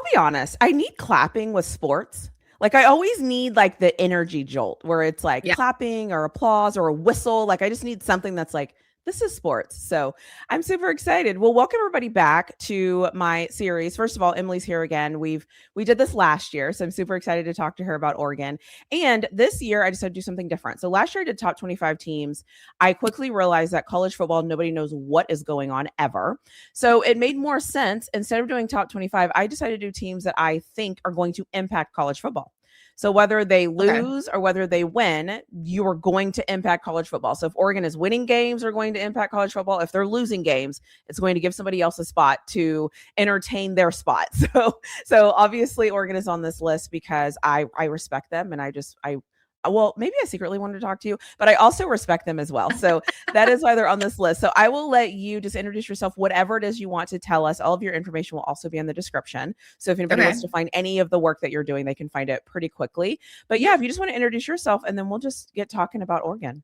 I'll be honest. I need clapping with sports. Like I always need like the energy jolt where it's like Yeah. clapping or applause or a whistle. Like I just need something that's like, this is sports. So I'm super excited. Well, welcome everybody back to my series. First of all, Emily's here again. We did this last year, so I'm super excited to talk to her about Oregon. And this year I decided to do something different. So last year I did top 25 teams. I quickly realized that college football, nobody knows what is going on ever. So it made more sense. Instead of doing top 25, I decided to do teams that I think are going to impact college football. So whether they Okay. lose or whether they win, you are going to impact college football. So if Oregon is winning games, are going to impact college football. If they're losing games, it's going to give somebody else a spot to entertain their spot. So obviously Oregon is on this list because I respect them and I well, maybe I secretly wanted to talk to you, but I also respect them as well. So that is why they're on this list. So I will let you just introduce yourself, whatever it is you want to tell us. All of your information will also be in the description. So if anybody Okay. wants to find any of the work that you're doing, they can find it pretty quickly. But yeah, if you just want to introduce yourself and then we'll just get talking about Oregon.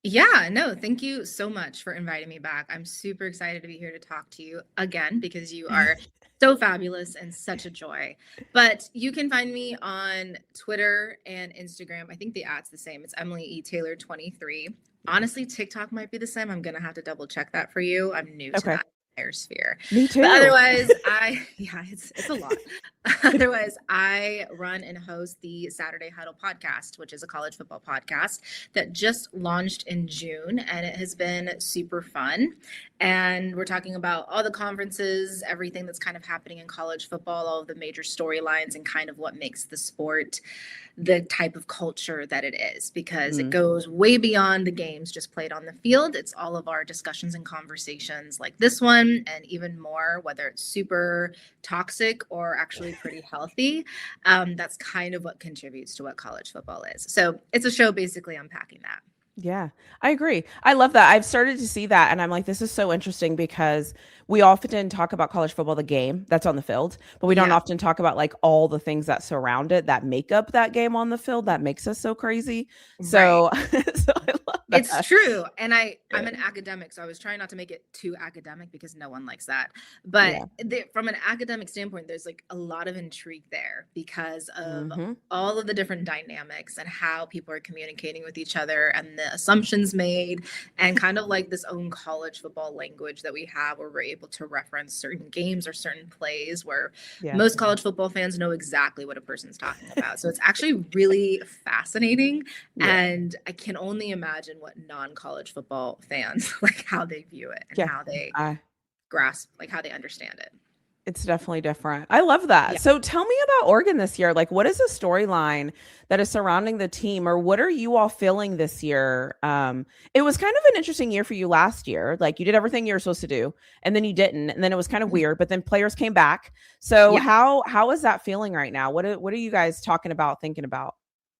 Yeah, no, thank you so much for inviting me back. I'm super excited to be here to talk to you again because you are so fabulous and such a joy. But you can find me on Twitter and Instagram. I think the ad's the same. It's Emily E. Taylor 23. Honestly, TikTok might be the same. I'm gonna have to double check that for you. I'm new to Okay. that entire sphere. Me But too. otherwise, it's a lot. Otherwise, I run and host the Saturday Huddle Podcast, which is a college football podcast that just launched in June, and it has been super fun. And we're talking about all the conferences, everything that's kind of happening in college football, all of the major storylines, and kind of what makes the sport the type of culture that it is, because it Mhm. goes way beyond the games just played on the field. It's all of our discussions and conversations like this one, and even more, whether it's super toxic or actually pretty healthy. That's kind of what contributes to what college football is. So it's a show basically unpacking that. Yeah, I agree. I love that. I've started to see that and I'm like, this is so interesting because we often talk about college football, the game that's on the field, but we don't Yeah, often talk about like all the things that surround it that make up that game on the field that makes us so crazy. right. So, so I love It's that. true. And I'm Yeah. an academic, so I was trying not to make it too academic because no one likes that. But Yeah. from an academic standpoint, there's like a lot of intrigue there because of Hmm. all of the different dynamics and how people are communicating with each other and the assumptions made, and kind of like this own college football language that we have where we're able to reference certain games or certain plays where Yeah. most college football fans know exactly what a person's talking about. So it's actually really fascinating, Yeah. and I can only imagine what non-college football fans like how they view it and Yeah. how they I, grasp, like how they understand it. it's definitely different. I love that. Yeah. So tell me about Oregon this year. Like, what is the storyline that is surrounding the team, or what are you all feeling this year? It was kind of an interesting year for you last year. Like, you did everything you were supposed to do, and then you didn't, and then it was kind of weird. But then players came back. So Yeah. how is that feeling right now? What are you guys talking about, thinking about?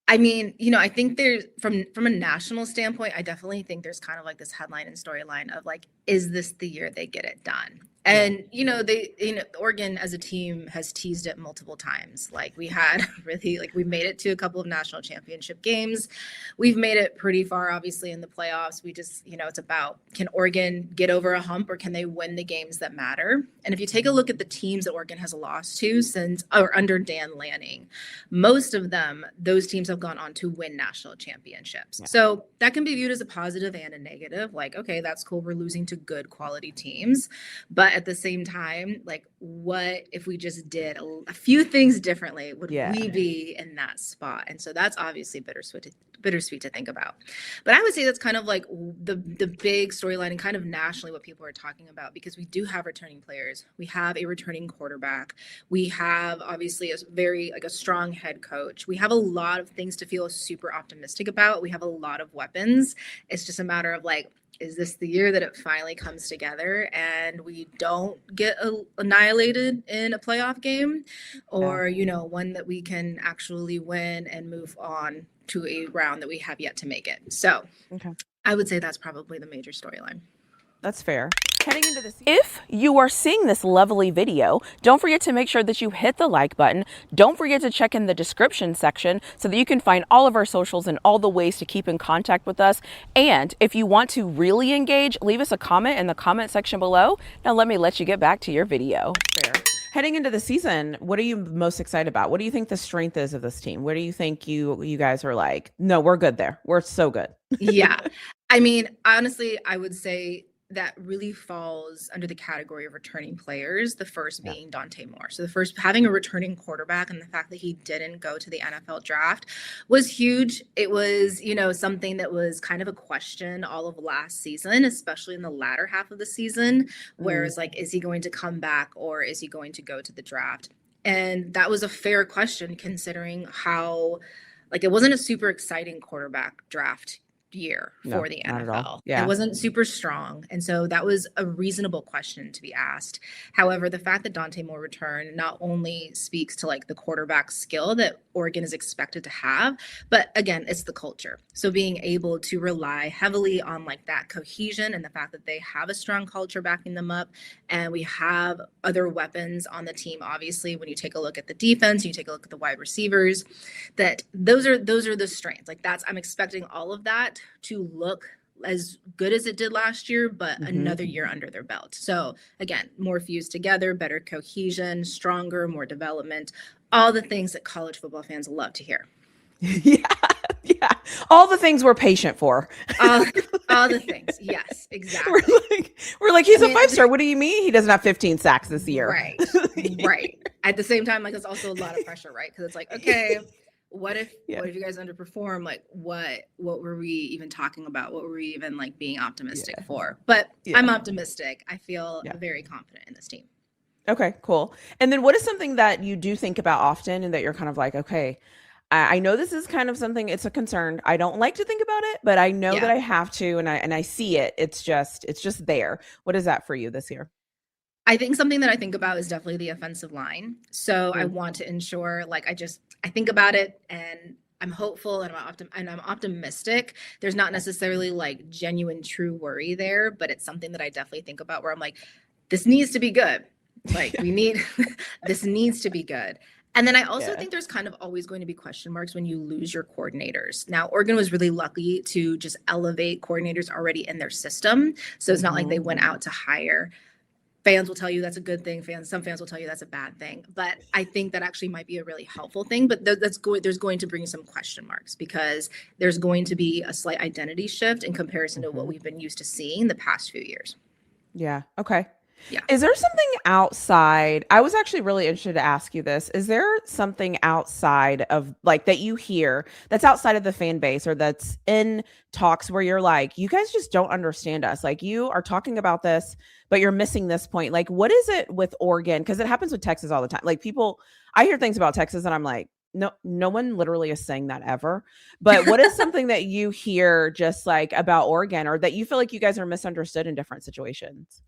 I mean, I think there's from a national standpoint, I definitely think there's kind of like this headline and storyline of like, is this the year they get it done? Yeah. And Oregon as a team has teased it multiple times. Like we had really like we made it to a couple of national championship games. We've made it pretty far, obviously, in the playoffs. We just, it's about, can Oregon get over a hump or can they win the games that matter? And if you take a look at the teams that Oregon has lost to since or under Dan Lanning, most of them, those teams have gone on to win national championships. Yeah. So that can be viewed as a positive and a negative. Like, okay, that's cool. We're losing to good quality teams. But at the same time, like, what if we just did a few things differently? Would Yeah. we be in that spot? And so that's obviously bittersweet to think about. But I would say that's kind of like the big storyline and kind of nationally what people are talking about, because we do have returning players. We have a returning quarterback. We have obviously a very like a strong head coach. We have a lot of things to feel super optimistic about. We have a lot of weapons. It's just a matter of like, is this the year that it finally comes together and we don't get annihilated in a playoff game, or one that we can actually win and move on to a round that we have yet to make it? So Okay. I would say that's probably the major storyline. That's fair. Heading into this, if you are seeing this lovely video, don't forget to make sure that you hit the like button. Don't forget to check in the description section so that you can find all of our socials and all the ways to keep in contact with us. And if you want to really engage, leave us a comment in the comment section below. Now let me let you get back to your video. Fair. heading into the season, what are you most excited about? What do you think the strength is of this team? Where do you think you guys are like, no, we're good there. We're so good. Yeah. I mean, honestly, I would say that really falls under the category of returning players, the first being Dante Moore. So the first, having a returning quarterback, and the fact that he didn't go to the NFL draft was huge. It was, something that was kind of a question all of last season, especially in the latter half of the season, where it's like, is he going to come back or is he going to go to the draft? And that was a fair question considering how, it wasn't a super exciting quarterback draft year for the NFL. Yeah. It wasn't super strong. And so that was a reasonable question to be asked. However, the fact that Dante Moore returned not only speaks to the quarterback skill that Oregon is expected to have, but again, it's the culture. So being able to rely heavily on that cohesion and the fact that they have a strong culture backing them up. And we have other weapons on the team. Obviously, when you take a look at the defense, you take a look at the wide receivers, that those are the strengths. I'm expecting all of that to look as good as it did last year, but another year under their belt. So again, more fused together, better cohesion, stronger, more development, all the things that college football fans love to hear. Yeah. All the things we're patient for. All the things. Yes, exactly. We're like, he's a 5-star. What do you mean he doesn't have 15 sacks this year? Right. Right. At the same time, it's also a lot of pressure, right? Because it's okay, what if you guys underperform? What were we even talking about? What were we even being optimistic for? But I'm optimistic. I feel very confident in this team. Okay, cool. And then what is something that you do think about often and that you're kind of like, okay, I know this is kind of something, it's a concern. I don't like to think about it, but I know that I have to, and I see it. It's just there. What is that for you this year? I think something that I think about is definitely the offensive line. So I want to ensure, I think about it and I'm hopeful and I'm optimistic. There's not necessarily genuine true worry there, but it's something that I definitely think about where I'm like, this needs to be good. This needs to be good. And then I also think there's kind of always going to be question marks when you lose your coordinators. Now, Oregon was really lucky to just elevate coordinators already in their system. So it's not like they went out to hire. Fans will tell you that's a good thing. Some fans will tell you that's a bad thing. But I think that actually might be a really helpful thing. But there's going to bring some question marks because there's going to be a slight identity shift in comparison to what we've been used to seeing the past few years. Yeah. Okay. Yeah. Is there something outside? I was actually really interested to ask you this. Is there something outside of that you hear that's outside of the fan base or that's in talks where you're like, you guys just don't understand us? You are talking about this, but you're missing this point. What is it with Oregon? Because it happens with Texas all the time. I hear things about Texas and I'm like, no one literally is saying that ever. But what is something that you hear just about Oregon or that you feel like you guys are misunderstood in different situations?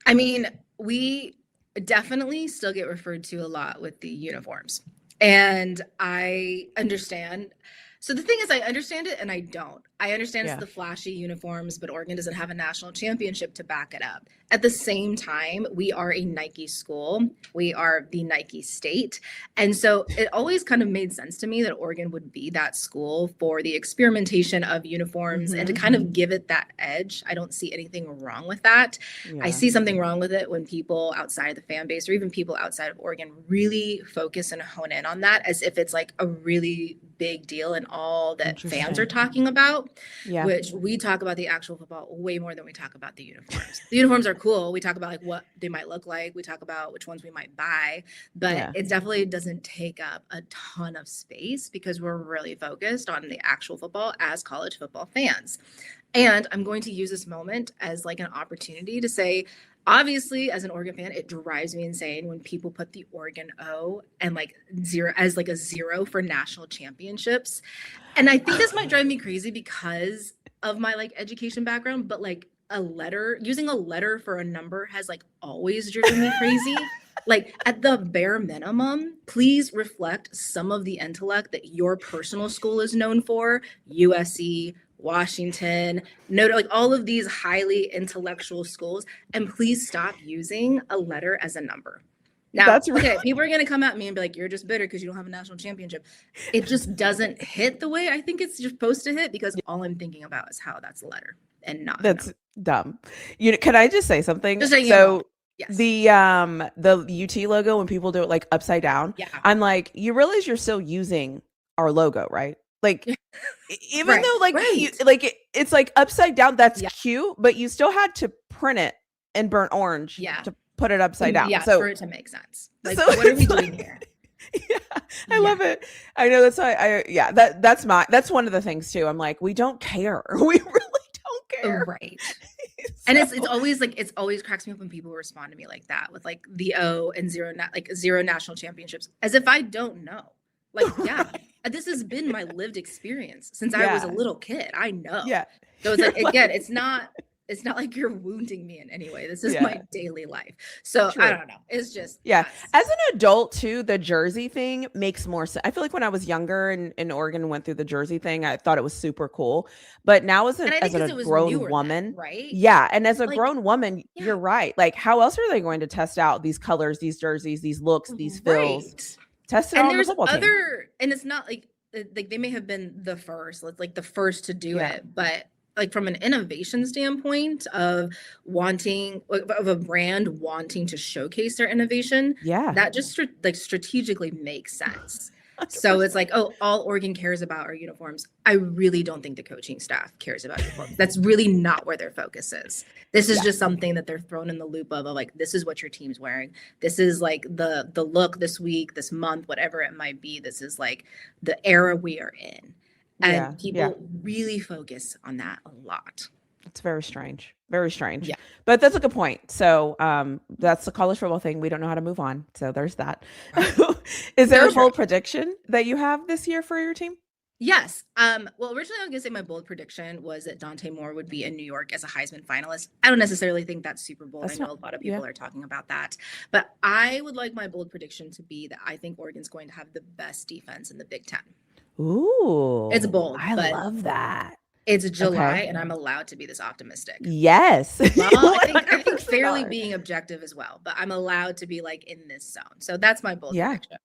I mean, we definitely still get referred to a lot with the uniforms. And I understand. So the thing is, I understand it and I don't. I understand it's the flashy uniforms, but Oregon doesn't have a national championship to back it up. At the same time, we are a Nike school. We are the Nike state. And so it always kind of made sense to me that Oregon would be that school for the experimentation of uniforms and to kind of give it that edge. I don't see anything wrong with that. Yeah. I see something wrong with it when people outside the fan base or even people outside of Oregon really focus and hone in on that as if it's a really big deal and all that fans are talking about. Yeah. Which we talk about the actual football way more than we talk about the uniforms. The uniforms are cool. We talk about what they might look like. We talk about which ones we might buy, but it definitely doesn't take up a ton of space because we're really focused on the actual football as college football fans. And I'm going to use this moment as an opportunity to say, obviously, as an Oregon fan, it drives me insane when people put the Oregon O and zero as a zero for national championships. And I think this might drive me crazy because of my education background, but using a letter for a number has always driven me crazy. At the bare minimum, please reflect some of the intellect that your personal school is known for, USC, Washington, all of these highly intellectual schools, and please stop using a letter as a number. Now, people are going to come at me and be like, you're just bitter because you don't have a national championship. It just doesn't hit the way I think it's supposed to hit because all I'm thinking about is how that's a letter and not. That's dumb. Can I just say something? Just so Yes. The UT logo, when people do it like upside down, Yeah. I'm like, you realize you're still using our logo, right? Like, even Right. though like Right. it's like upside down, that's Yeah. cute, but you still had to print it in burnt orange Yeah. to put it upside down. Yeah. So For it to make sense. Like, so what are we it's doing like, here? yeah, I Yeah. love it. I know that's why yeah, that's one of the things too. I'm like, we don't care. We really don't care. Right. So, And it's always like, it's always cracks me up when people respond to me like that with like the O and zero national championships, as if I don't know. Like, yeah, right. this has been my lived experience since I was a Yeah. little kid. I know. Yeah. So it's You're like, again, it's not like you're wounding me in any way. This is Yeah. my daily life. So True. I don't know. It's just, Yeah. yes. As an adult too, the jersey thing makes more sense. I feel like when I was younger and in Oregon went through the jersey thing, I thought it was super cool. But now as And I think a because it was grown newer woman, then, right? yeah. And as a Like, grown woman, yeah. you're right. Like, how else are they going to test out these colors, these jerseys, these looks, these fills? Right. Test it And out on the there's football team. and it's not like they may have been the first, like the first to do Yeah. it, but like from an innovation standpoint of a brand wanting to showcase their innovation, Yeah. that just strategically makes sense. So it's like, oh, all Oregon cares about are uniforms. I really don't think the coaching staff cares about uniforms. That's really not where their focus is. This is just something that they're thrown in the loop of like, this is what your team's wearing. This is like the look this week, this month, whatever it might be. This is like the era we are in. And people really focus on that a lot. It's very strange. Very strange. Yeah. But that's a good point. So that's the college football thing. We don't know how to move on. So there's that. Is there a bold prediction that you have this year for your team? Yes. Well, originally I was going to say my bold prediction was that Dante Moore would be in New York as a Heisman finalist. I don't necessarily think that's super bold. I know a lot of people are talking about that. But I would like my bold prediction to be that I think Oregon's going to have the best defense in the Big Ten. Ooh. It's bold. I love that. It's July, and I'm allowed to be this optimistic. Yes. Well, I think fairly being objective as well, but I'm allowed to be like in this zone. So that's my bold prediction.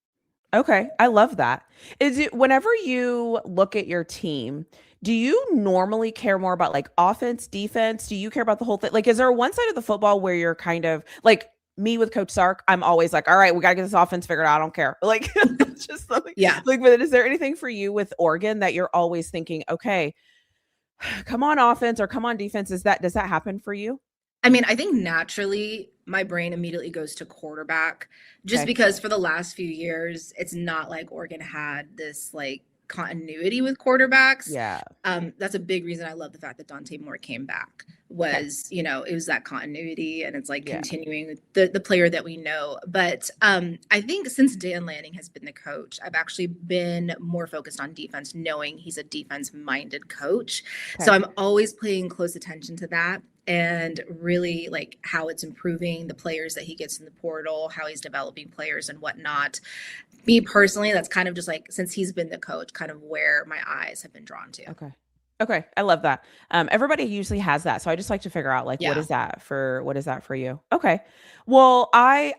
Okay. I love that. Is it whenever you look at your team, do you normally care more about like offense, defense? Do you care about the whole thing? Like, is there one side of the football where you're kind of like me with Coach Sark? I'm always like, all right, we got to get this offense figured out. I don't care. Like, just something. Yeah. Like, but is there anything for you with Oregon that you're always thinking, okay, come on offense or come on defense? Does that happen for you? I mean, I think naturally my brain immediately goes to quarterback just because for the last few years, it's not like Oregon had this like continuity with quarterbacks. Yeah. That's a big reason I love the fact that Dante Moore came back was, you know, it was that continuity and it's like continuing with the player that we know. But I think since Dan Lanning has been the coach, I've actually been more focused on defense, knowing he's a defense-minded coach. So I'm always paying close attention to that and really like how it's improving the players that he gets in the portal, how he's developing players and whatnot. Me personally, that's kind of just like, since he's been the coach, kind of where my eyes have been drawn to. Okay. I love that. Everybody usually has that. So I just like to figure out like, what is that for you? Okay. Well, I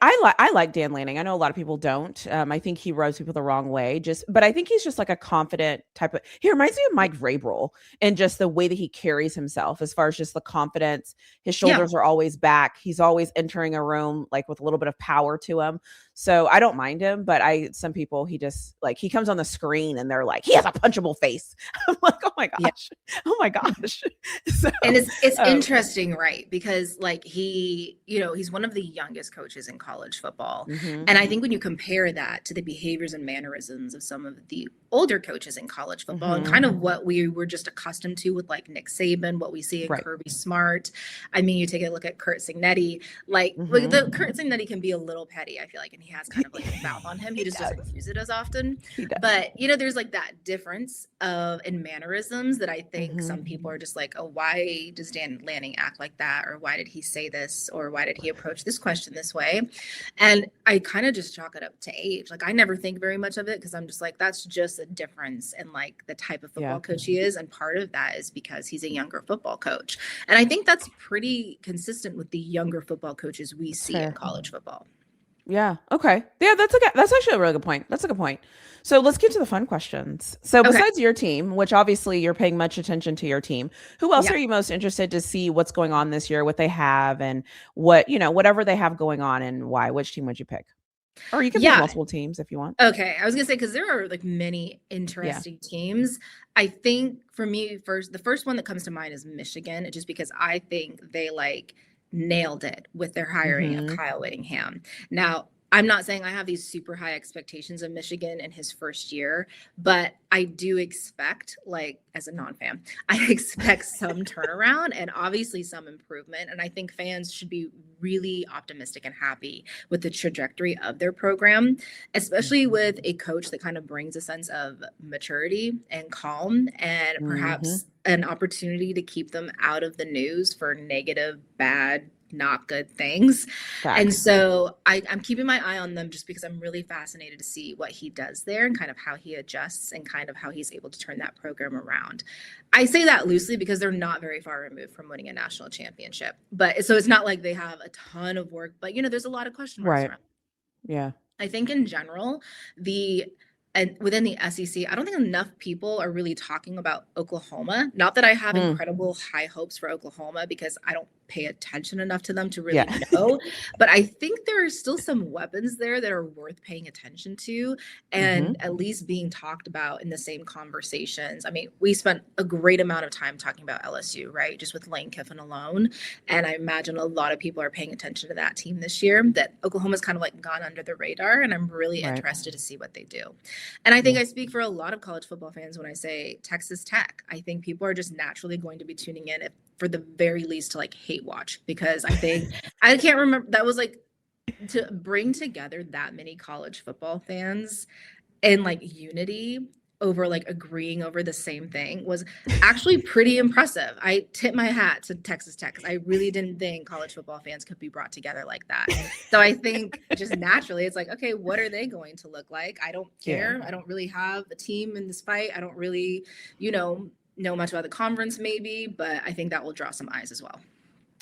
like Dan Lanning. I know a lot of people don't. I think he rubs people the wrong way but I think he's just like a confident type of, he reminds me of Mike Vrabel and just the way that he carries himself as far as just the confidence. His shoulders are always back. He's always entering a room like with a little bit of power to him. So I don't mind him, but some people, he just like, he comes on the screen and they're like, he has a punchable face. I'm like, oh my gosh. Oh my gosh. So, and it's interesting, right? Because like he's one of the youngest coaches in college football. Mm-hmm. And I think when you compare that to the behaviors and mannerisms of some of the older coaches in college football and kind of what we were just accustomed to with like Nick Saban, what we see in Kirby Smart. I mean, you take a look at Curt Cignetti, like the Curt Cignetti can be a little petty, I feel like, and he has kind of like a mouth on him. He just doesn't use it as often. But there's like that difference in mannerisms that I think some people are just like, oh, why does Dan Lanning act like that? Or why did he say this? Or why did he approach this question this way? And I kind of just chalk it up to age. Like I never think very much of it because I'm just like, that's just a difference in like the type of football coach he is. And part of that is because he's a younger football coach. And I think that's pretty consistent with the younger football coaches we see in college football. Yeah. Okay. Yeah, that's actually a really good point. That's a good point. So let's get to the fun questions. So Okay. besides your team, which obviously you're paying much attention to your team, who else Yeah. are you most interested to see what's going on this year, what they have, and what, whatever they have going on and why? Which team would you pick? Or you can pick Yeah. multiple teams if you want. Okay. I was gonna say, because there are like many Yeah. interesting teams. I think for me, the first one that comes to mind is Michigan, just because I think they like nailed it with their hiring of Mm-hmm. Kyle Whittingham. Now, I'm not saying I have these super high expectations of Michigan in his first year, but I do expect, like, as a non-fan, I expect some turnaround and obviously some improvement. And I think fans should be really optimistic and happy with the trajectory of their program, especially with a coach that kind of brings a sense of maturity and calm and Mm-hmm. perhaps an opportunity to keep them out of the news for negative, bad, not good things. And Facts. so I'm keeping my eye on them just because I'm really fascinated to see what he does there and kind of how he adjusts and kind of how he's able to turn that program around. I say that loosely because they're not very far removed from winning a national championship. But so it's not like they have a ton of work, but there's a lot of question marks Right. around. Yeah. I think in general, and within the SEC, I don't think enough people are really talking about Oklahoma. Not that I have Mm. incredible high hopes for Oklahoma because I don't pay attention enough to them to really Yeah. know, but I think there are still some weapons there that are worth paying attention to Mm-hmm. and at least being talked about in the same conversations. I mean, we spent a great amount of time talking about LSU, right? Just with Lane Kiffin alone. And I imagine a lot of people are paying attention to that team this year, that Oklahoma's kind of like gone under the radar. And I'm really Right. interested to see what they do. And I think Yeah. I speak for a lot of college football fans when I say Texas Tech. I think people are just naturally going to be tuning in, for the very least, to like hate watch, because I think I can't remember, that was like, to bring together that many college football fans and like unity over like agreeing over the same thing was actually pretty impressive. I tip my hat to Texas Tech because I really didn't think college football fans could be brought together like that. So I think just naturally it's like, okay, what are they going to look like? I don't care. Yeah. I don't really have a team in this fight. I don't really, know much about the conference maybe, but I think that will draw some eyes as well.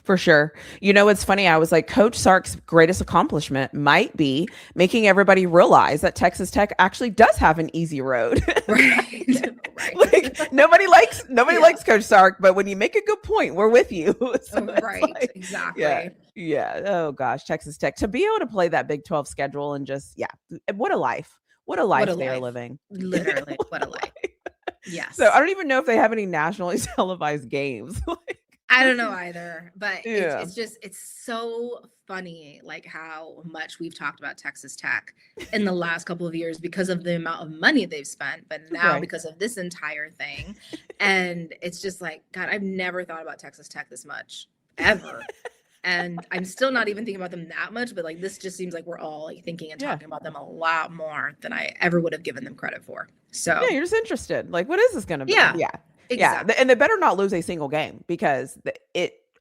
For sure. It's funny. I was like, Coach Sark's greatest accomplishment might be making everybody realize that Texas Tech actually does have an easy road. Right. Right. Like nobody likes Coach Sark, but when you make a good point, we're with you. So Right. like, Exactly. yeah, yeah. Oh gosh, Texas Tech to be able to play that Big 12 schedule and just what a life. What a What life a they are life. living. Literally, what a life. Yes. So I don't even know if they have any nationally televised games. I don't know either, but Yeah. it's so funny, like how much we've talked about Texas Tech in the last couple of years because of the amount of money they've spent, but now Right. because of this entire thing. And it's just like, God, I've never thought about Texas Tech this much ever. And I'm still not even thinking about them that much, but like this just seems like we're all like thinking and Yeah. talking about them a lot more than I ever would have given them credit for. So Yeah, you're just interested. Like, what is this going to be? yeah, Yeah. exactly. Yeah. And they better not lose a single game because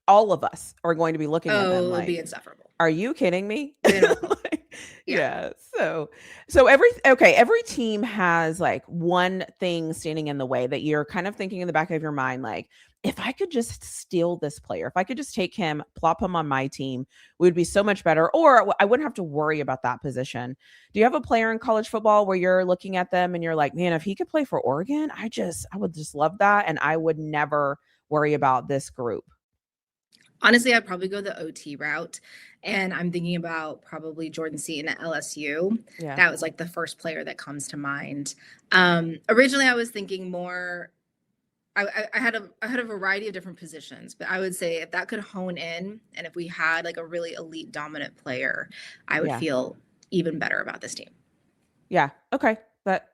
all of us are going to be looking at them Oh, it'd like, be insufferable. are you kidding me? Like, Yeah. yeah. So every team has like one thing standing in the way that you're kind of thinking in the back of your mind, like, if I could just steal this player, if I could just take him, plop him on my team, we would be so much better. Or I wouldn't have to worry about that position. Do you have a player in college football where you're looking at them and you're like, man, if he could play for Oregon, I would just love that. And I would never worry about this group. Honestly, I'd probably go the OT route. And I'm thinking about probably Jordan Seaton at LSU. Yeah. That was like the first player that comes to mind. Originally, I was thinking more. I had a variety of different positions, but I would say if that could hone in, and if we had like a really elite dominant player, I would feel even better about this team. Yeah. Okay. But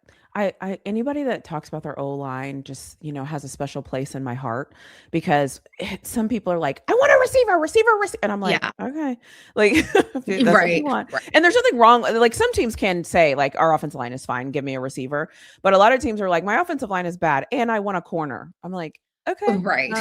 anybody that talks about their O line just, has a special place in my heart because some people are like, I want a receiver. And I'm like, okay, like, dude, that's what you want. Right. And there's nothing wrong. Like some teams can say like, our offensive line is fine. Give me a receiver. But a lot of teams are like, my offensive line is bad and I want a corner. I'm like, okay. Right.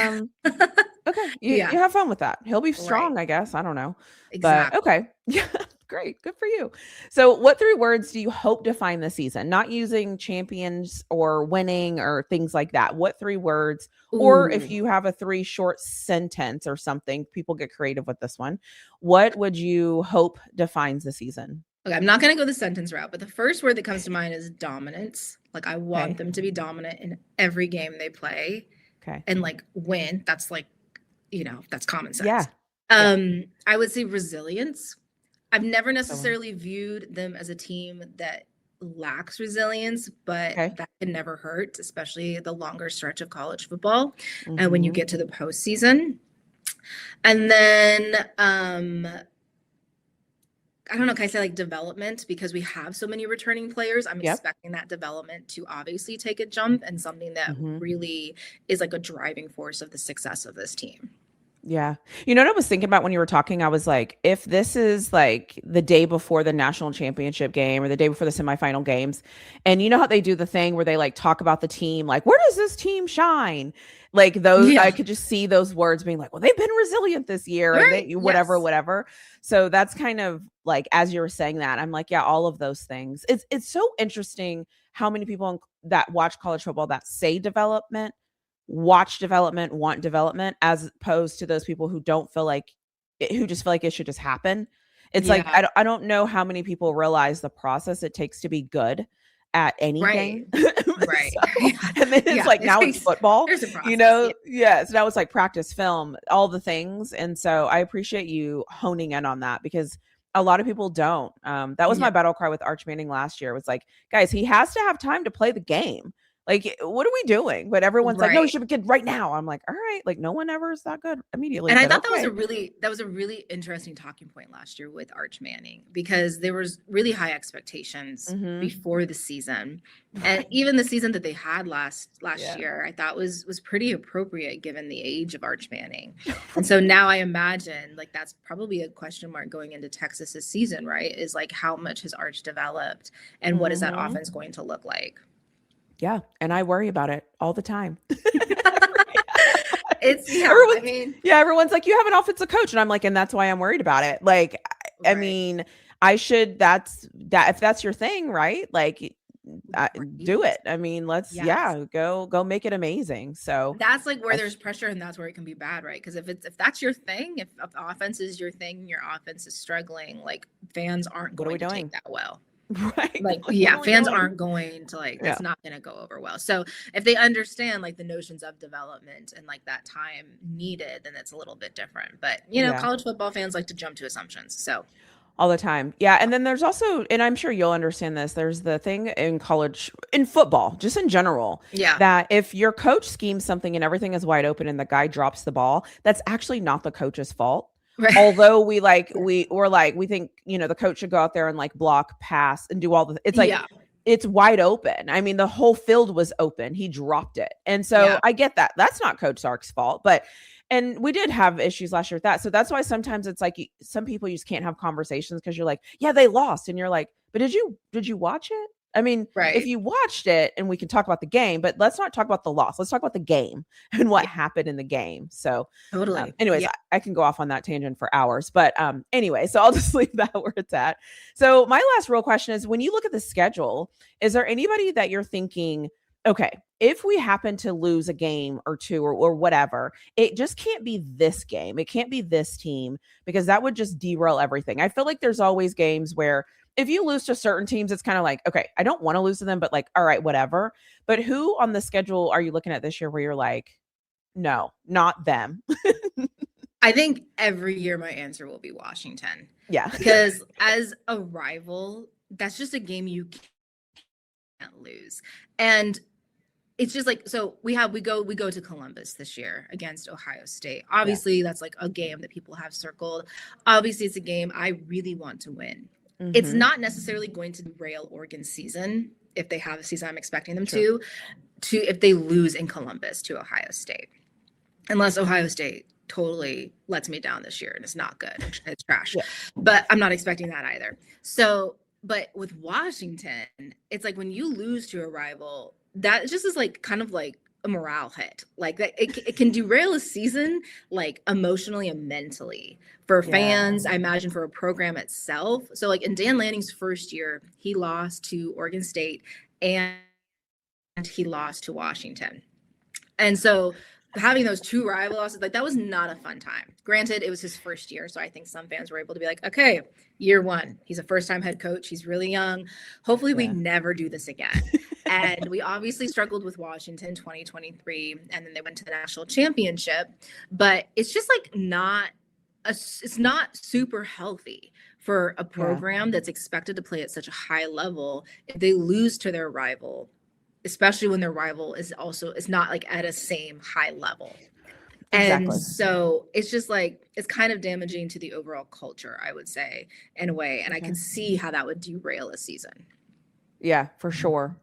Okay. You have fun with that. He'll be strong, I guess. I don't know. Exactly. But okay. Yeah. Great. Good for you. So what 3 words do you hope define the season? Not using champions or winning or things like that. What 3 words, or if Ooh. you have a 3 short sentence or something, people get creative with this one. What would you hope defines the season? Okay, I'm not going to go the sentence route, but the first word that comes to mind is dominance. Like, I want Okay. them to be dominant in every game they play Okay. and like win. That's like, that's common Yeah. sense. Yeah. I would say resilience. I've never That's the one. necessarily viewed them as a team that lacks resilience, but Okay. that can never hurt, especially the longer stretch of college football and when you Mhm. get to the postseason. And then I don't know, can I say like development? Because we have so many returning players, I'm Yep. expecting that development to obviously take a jump and something that Mhm. really is like a driving force of the success of this team. Yeah. You know what I was thinking about when you were talking? I was like, if this is like the day before the national championship game or the day before the semifinal games, and you know how they do the thing where they like talk about the team, like, where does this team shine? Like those, I Yeah. could just see those words being like, well, they've been resilient this year and Right. they, whatever, Yes. whatever. So that's kind of like, as you were saying that, I'm like, yeah, all of those things. It's so interesting how many people that watch college football that say development watch development, want development, as opposed to those people who don't feel like who just feel like it should just happen. It's like Yeah. I don't know how many people realize the process it takes to be good at Right. anything. Right. So, Yeah. and then it's Yeah. like now it's football, There's a process. Yeah. yes, now it's like practice film, all the things. And so I appreciate you honing in on that because a lot of people don't. That was Yeah. my battle cry with Arch Manning last year. It was like, guys, he has to have time to play the game. Like, what are we doing? But everyone's like, no, he Right. should be good right now. I'm like, all right, like no one ever is that good immediately, And I but thought that was okay. a really interesting talking point last year with Arch Manning because there was really high expectations Mhm. before the season. And Right. even the season that they had last Yeah. year, I thought was pretty appropriate given the age of Arch Manning. And so now I imagine like that's probably a question mark going into Texas's season, right? Is like how much has Arch developed and what is that Mhm. offense going to look like? Yeah, and I worry about it all the time. It's yeah, I Everyone's mean, yeah, everyone's like, "You have an offensive coach," and I'm like, "And that's why I'm worried about it." Like, I right. mean, I should that if that's your thing, right? Like, do Right. it. I mean, let's Yes. go make it amazing. So, That's like where that's there's pressure and that's where it can be bad, right? Because if that's your thing, if offense is your thing, your offense is struggling, like fans aren't what are we going to take doing? that well. Right? Like, Like, what yeah, are we fans doing? aren't going to like Yeah. that's not going to go over well. So if they understand like the notions of development and like that time needed, then it's a little bit different. But Yeah. college football fans like to jump to assumptions. So All the time. Yeah. And then there's also, and I'm sure you'll understand this, there's the thing in college, in football, just in general, yeah, that if your coach schemes something and everything is wide open and the guy drops the ball, that's actually not the coach's fault. right. Although we think, the coach should go out there and like block, pass, and do all the it's like Yeah, it's wide open. I mean, the whole field was open. He dropped it. And so yeah, I get that. That's not Coach Sark's fault, but and we did have issues last year with that. So that's why sometimes it's like some people you just can't have conversations because you're like, yeah, they lost. And you're like, but did you watch it? I mean, if right. you watched it and we can talk about the game, but let's not talk about the loss. Let's talk about the game and what Yeah, happened in the game. So, totally. anyways, Yeah. I can go off on that tangent for hours, but anyway, so I'll just leave that where it's at. So my last real question is, when you look at the schedule, is there anybody that you're thinking, okay, if we happen to lose a game or two or whatever, it just can't be this game. It can't be this team because that would just derail everything. I feel like there's always games where if you lose to certain teams, it's kind of like, okay, I don't want to lose to them, but like, all right, whatever. But who on the schedule are you looking at this year where you're like, no, not them? I think every year my answer will be Washington Yeah. because as a rival, that's just a game you can't lose. And it's just like so we go to Columbus this year against Ohio State. Yeah. Obviously, that's like a game that people have circled. Obviously, it's a game I really want to win. It's Mhm. not necessarily going to derail Oregon's season if they have a season I'm expecting them True. to if they lose in Columbus to Ohio State. Unless Ohio State totally lets me down this year and it's not good. It's trash. Yeah. But I'm not expecting that either. So, but with Washington, it's like when you lose to a rival, that just is like kind of like a morale hit. Like that, it can derail a season, like emotionally and mentally for fans. I imagine for a program itself. So like in Dan Lanning's first year, he lost to Oregon State and he lost to Washington. And so having those two rival losses, like that was not a fun time. Granted, it was his first year. So I think some fans were able to be like, okay, year one, he's a first-time head coach. He's really young. Hopefully we never do this again. And we obviously struggled with Washington 2023, and then they went to the national championship. But it's just like it's not super healthy for a program that's expected to play at such a high level if they lose to their rival, especially when their rival is not like at a same high level. Exactly. And so it's just like, it's kind of damaging to the overall culture, I would say, in a way. And I can see how that would derail a season. Yeah, for sure.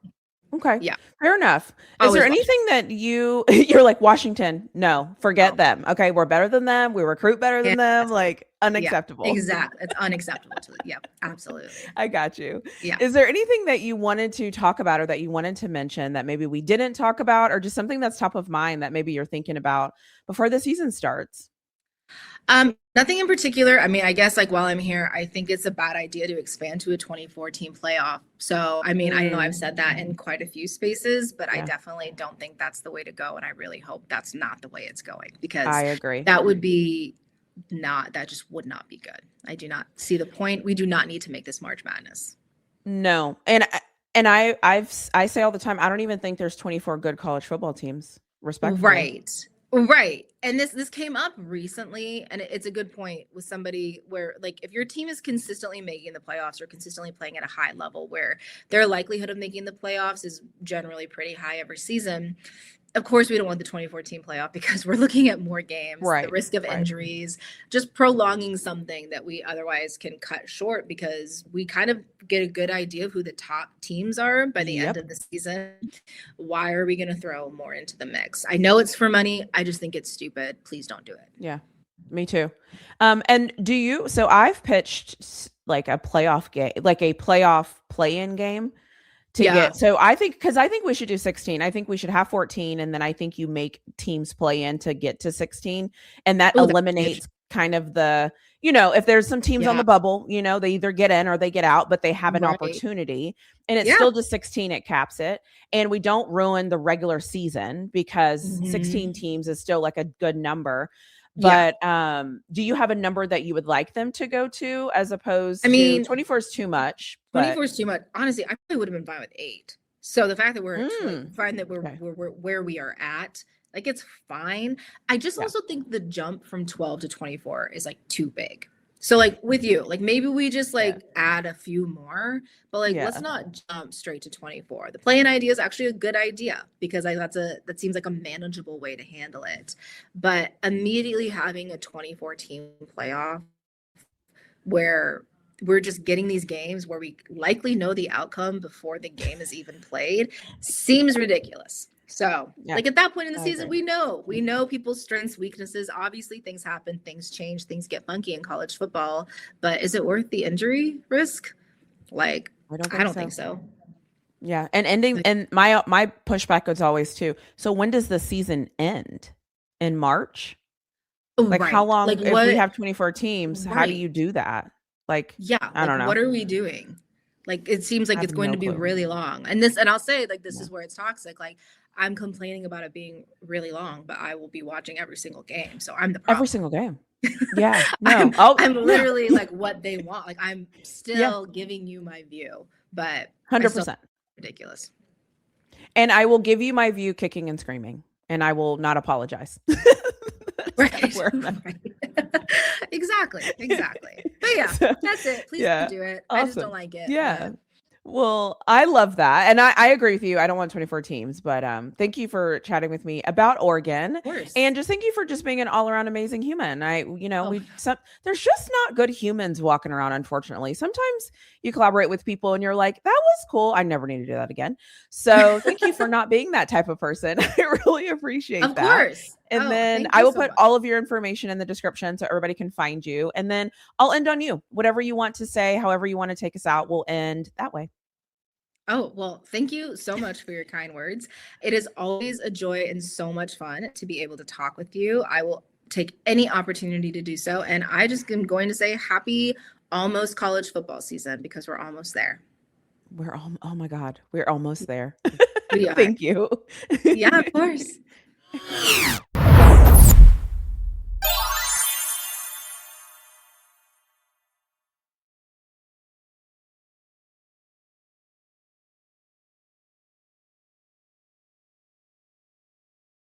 Okay. Yeah. Fair enough. Is there anything that you're like, Washington? No, forget them. Okay. We're better than them. We recruit better than them. Like unacceptable. Yeah, exactly. It's unacceptable to yeah, absolutely. I got you. Yeah. Is there anything that you wanted to talk about or that you wanted to mention that maybe we didn't talk about, or just something that's top of mind that maybe you're thinking about before the season starts? Nothing in particular. I mean, I guess like while I'm here, I think it's a bad idea to expand to a 24 team playoff. So, I mean, I know I've said that in quite a few spaces, but I definitely don't think that's the way to go. And I really hope that's not the way it's going, because I agree. That just would not be good. I do not see the point. We do not need to make this March Madness. No. And I say all the time, I don't even think there's 24 good college football teams, respectively. Right. And this came up recently, and it's a good point with somebody where, like, if your team is consistently making the playoffs or consistently playing at a high level where their likelihood of making the playoffs is generally pretty high every season, of course, we don't want the 24 team playoff because we're looking at more games, the risk of injuries, just prolonging something that we otherwise can cut short, because we kind of get a good idea of who the top teams are by the end of the season. Why are we going to throw more into the mix? I know it's for money. I just think it's stupid. Please don't do it. Yeah, me too. And so I've pitched like a playoff game, like a playoff play-in game. So I think we should do 16. I think we should have 14. And then I think you make teams play in to get to 16. And that eliminates kind of the, if there's some teams on the bubble, they either get in or they get out, but they have an opportunity, and it's still just 16. It caps it. And we don't ruin the regular season, because 16 teams is still like a good number. But do you have a number that you would like them to go to, as opposed to 24 is too much? 24 is too much. Honestly, I probably would have been fine with 8. So the fact that we're fine that we're where we are at, like, it's fine. I just also think the jump from 12 to 24 is like too big. So like with you, like maybe we just like add a few more, but like let's not jump straight to 24. The play-in idea is actually a good idea, because that seems like a manageable way to handle it. But immediately having a 24 team playoff where we're just getting these games where we likely know the outcome before the game is even played seems ridiculous. So like at that point in the season, we know people's strengths, weaknesses. Obviously things happen, things change, things get funky in college football, but is it worth the injury risk? Like, I don't think so. Yeah. And my pushback is always too, so when does the season end? In March? Like how long, like, if we have 24 teams, how do you do that? Like, I don't know. What are we doing? Like, it seems like it's going to be really long. And I'll say, like, this is where it's toxic. Like, I'm complaining about it being really long, but I will be watching every single game. So I'm the problem. Every single game. Yeah. No. I'm literally like what they want. Like, I'm still giving you my view, but 100% ridiculous. And I will give you my view kicking and screaming, and I will not apologize. Right. Exactly. But that's it. Please don't do it. Awesome. I just don't like it. Yeah. Well, I love that. And I agree with you. I don't want 24 teams, but thank you for chatting with me about Oregon. And just thank you for just being an all around amazing human. There's just not good humans walking around, unfortunately. Sometimes you collaborate with people and you're like, that was cool. I never need to do that again. So thank you for not being that type of person. I really appreciate that. Of course. And then I will put all of your information in the description so everybody can find you. And then I'll end on you. Whatever you want to say, however you want to take us out, we'll end that way. Oh, well, thank you so much for your kind words. It is always a joy and so much fun to be able to talk with you. I will take any opportunity to do so. And I just am going to say happy almost college football season because we're almost there. Oh my God, we're almost there. We are. Thank you. Yeah, of course.